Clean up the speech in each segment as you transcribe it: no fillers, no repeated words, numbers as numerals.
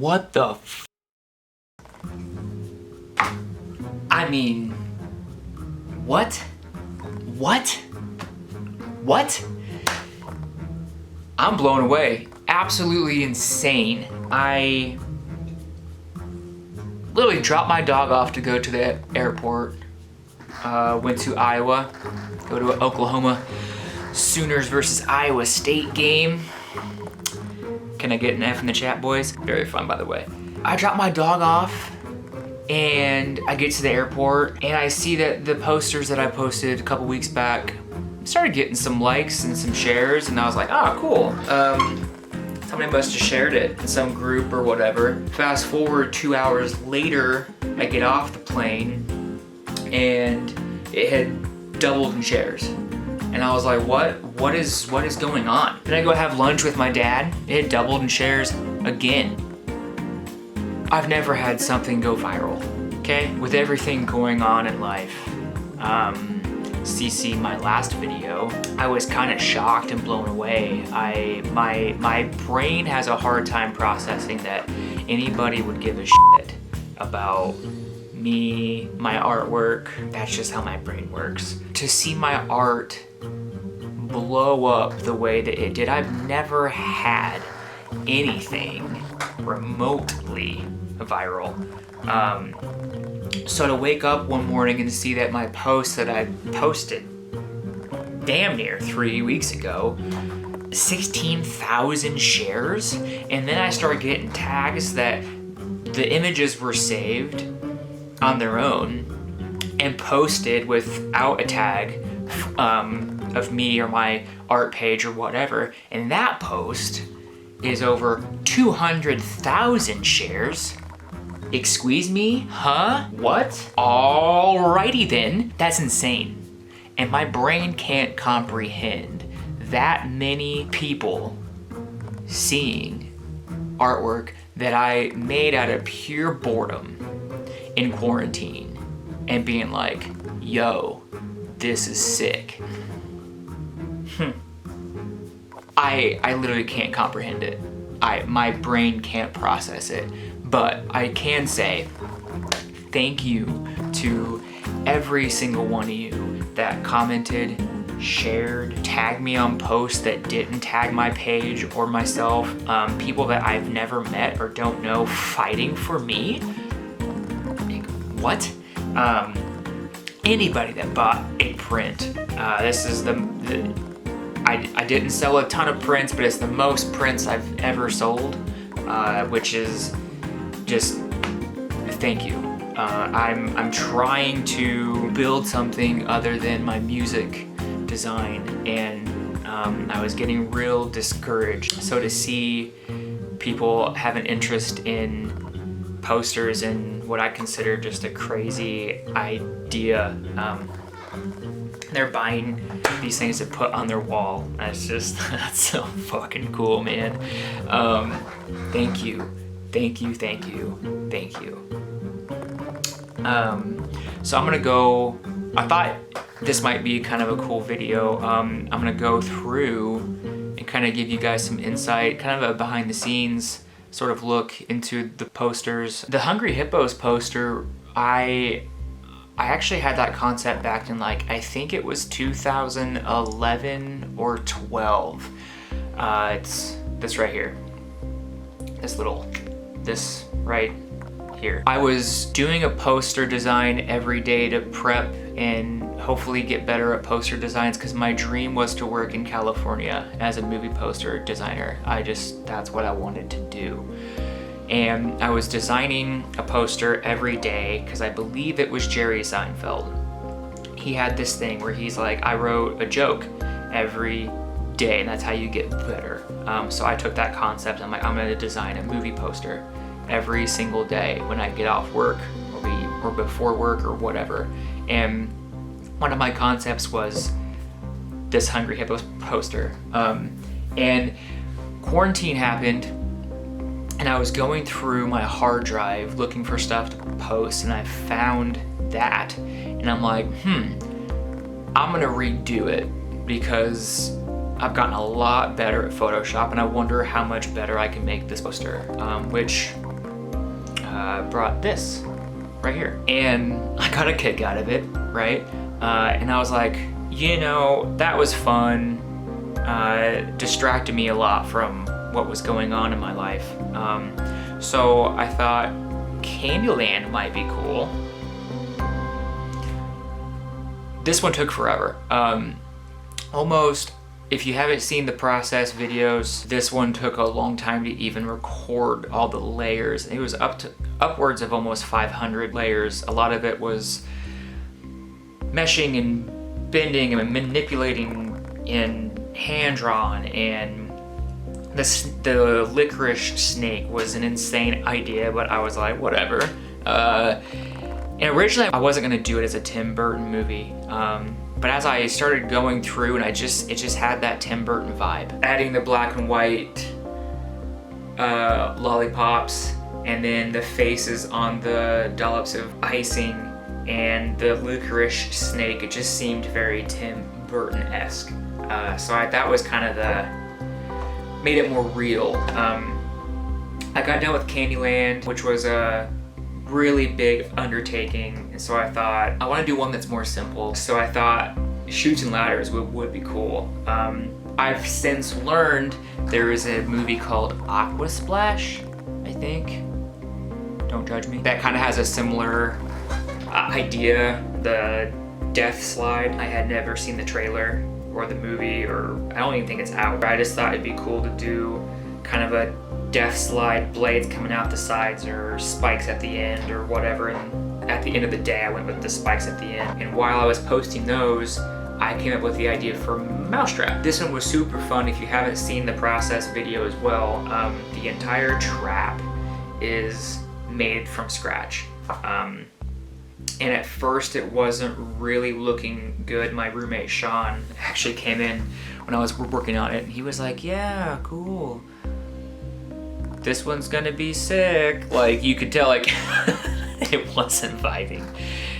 What the I mean, what? I'm blown away. Absolutely insane. I literally dropped my dog off to go to the airport. Went to Iowa, go to an Oklahoma Sooners versus Iowa State game. Can I get an F in the chat, boys? Very fun, by the way. I dropped my dog off and I get to the airport and I see that the posters that I posted a couple weeks back started getting some likes and some shares, and I was like, oh, cool. Somebody must have shared it in some group or whatever. Fast forward 2 hours later, I get off the plane and it had doubled in shares. And I was like, what is going on? Then I go have lunch with my dad, it had doubled in shares again. I've never had something go viral, okay? With everything going on in life, CC my last video, I was kind of shocked and blown away. My brain has a hard time processing that anybody would give a shit about me, my artwork. That's just how my brain works. To see my art blow up the way that it did, I've never had anything remotely viral. So to wake up one morning and see that my post that I posted damn near 3 weeks ago, 16,000 shares, and then I started getting tags that the images were saved on their own and posted without a tag of me or my art page or whatever, and that post is over 200,000 shares. Excuse me? Huh? What? Alrighty then. That's insane. And my brain can't comprehend that many people seeing artwork that I made out of pure boredom in quarantine and being like, yo, this is sick. I literally can't comprehend it. My brain can't process it. But I can say thank you to every single one of you that commented, shared, tagged me on posts that didn't tag my page or myself, people that I've never met or don't know fighting for me. Like, what? Anybody that bought a print. This is I didn't sell a ton of prints, but it's the most prints I've ever sold, which is just thank you. I'm trying to build something other than my music design, and I was getting real discouraged. So to see people have an interest in posters and what I consider just a crazy idea, they're buying these things to put on their wall. That's so fucking cool, man. Thank you. So I'm gonna go, I thought this might be kind of a cool video. I'm gonna go through and kind of give you guys some insight, kind of a behind the scenes sort of look into the posters. The Hungry Hippos poster, I actually had that concept back in I think it was 2011 or 12. It's this right here. This right here. I was doing a poster design every day to prep and hopefully get better at poster designs, because my dream was to work in California as a movie poster designer. That's what I wanted to do. And I was designing a poster every day because I believe it was Jerry Seinfeld. He had this thing where he's like, I wrote a joke every day and that's how you get better. So I took that concept and I'm like, I'm gonna design a movie poster every single day when I get off work or before work or whatever. And one of my concepts was this Hungry Hippos poster. And quarantine happened and I was going through my hard drive looking for stuff to post, and I found that. And I'm like, I'm gonna redo it because I've gotten a lot better at Photoshop and I wonder how much better I can make this poster, which brought this right here. And I got a kick out of it, right? And I was like, you know, that was fun. Distracted me a lot from what was going on in my life. So I thought Candyland might be cool. This one took forever. Almost, if you haven't seen the process videos, this one took a long time to even record all the layers. It was upwards of almost 500 layers. A lot of it was meshing and bending and manipulating and hand-drawn, and the licorice snake was an insane idea, but I was like, whatever. And originally I wasn't gonna do it as a Tim Burton movie, but as I started going through, and it just had that Tim Burton vibe. Adding the black and white lollipops, and then the faces on the dollops of icing, and the licorice snake, it just seemed very Tim Burton-esque. So that was kind of made it more real. I got done with Candyland, which was a really big undertaking, and so I thought I want to do one that's more simple. So I thought Chutes and Ladders would be cool. I've since learned there is a movie called Aqua Splash, I think. Don't judge me. That kind of has a similar idea, the death slide. I had never seen the trailer or the movie, or I don't even think it's out. I just thought it'd be cool to do kind of a death slide, blades coming out the sides or spikes at the end or whatever. And at the end of the day, I went with the spikes at the end. And while I was posting those, I came up with the idea for Mousetrap. This one was super fun. If you haven't seen the process video as well, the entire trap is made from scratch. And at first it wasn't really looking good. My roommate Sean actually came in when I was working on it, and he was like, yeah, cool. This one's gonna be sick. Like, you could tell, like, it wasn't vibing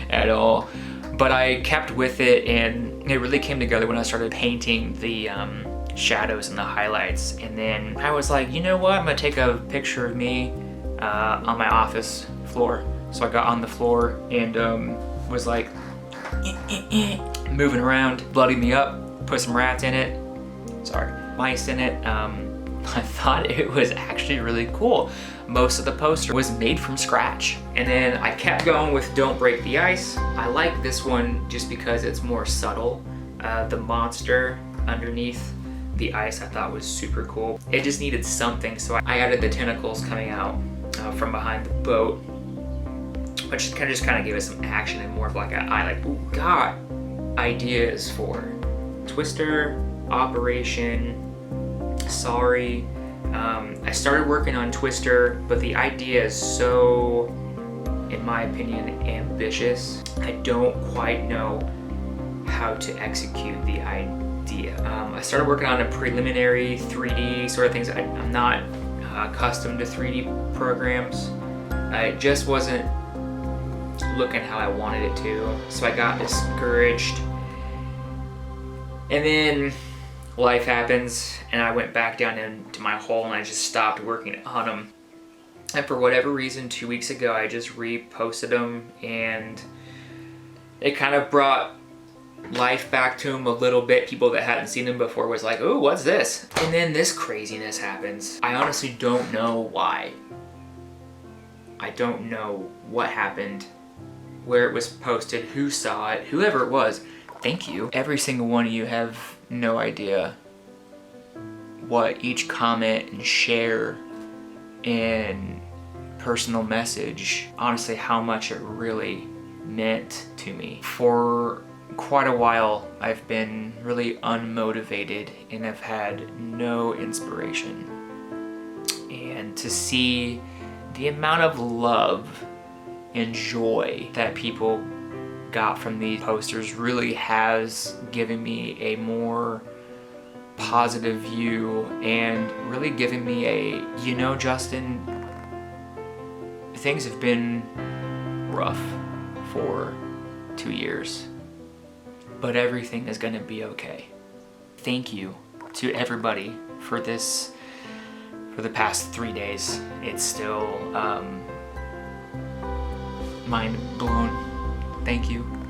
at all. But I kept with it, and it really came together when I started painting the shadows and the highlights. And then I was like, you know what? I'm gonna take a picture of me on my office floor. So I got on the floor and was like moving around, bloodied me up, put some rats in it, mice in it. I thought it was actually really cool. Most of the poster was made from scratch. And then I kept going with Don't Break the Ice. I like this one just because it's more subtle. The monster underneath the ice I thought was super cool. It just needed something, so I added the tentacles coming out from behind the boat, which kind of gave us some action and more of like got ideas for Twister, Operation, Sorry. I started working on Twister, but the idea is so, in my opinion, ambitious. I don't quite know how to execute the idea. I started working on a preliminary 3D sort of things. I'm not accustomed to 3D programs. It just wasn't looking how I wanted it to, so I got discouraged. And then life happens, and I went back down into my hole, and I just stopped working on them. And for whatever reason, 2 weeks ago, I just reposted them, and it kind of brought life back to them a little bit. People that hadn't seen them before was like, "Ooh, what's this?" And then this craziness happens. I honestly don't know why. I don't know what happened, where it was posted, who saw it, whoever it was. Thank you. Every single one of you have no idea what each comment and share and personal message, honestly, how much it really meant to me. For quite a while, I've been really unmotivated and have had no inspiration. And to see the amount of love and joy that people got from these posters really has given me a more positive view, and really given me a, you know, Justin, things have been rough for 2 years, but everything is gonna be okay. Thank you to everybody for this, for the past 3 days. It's still mind blown. Thank you.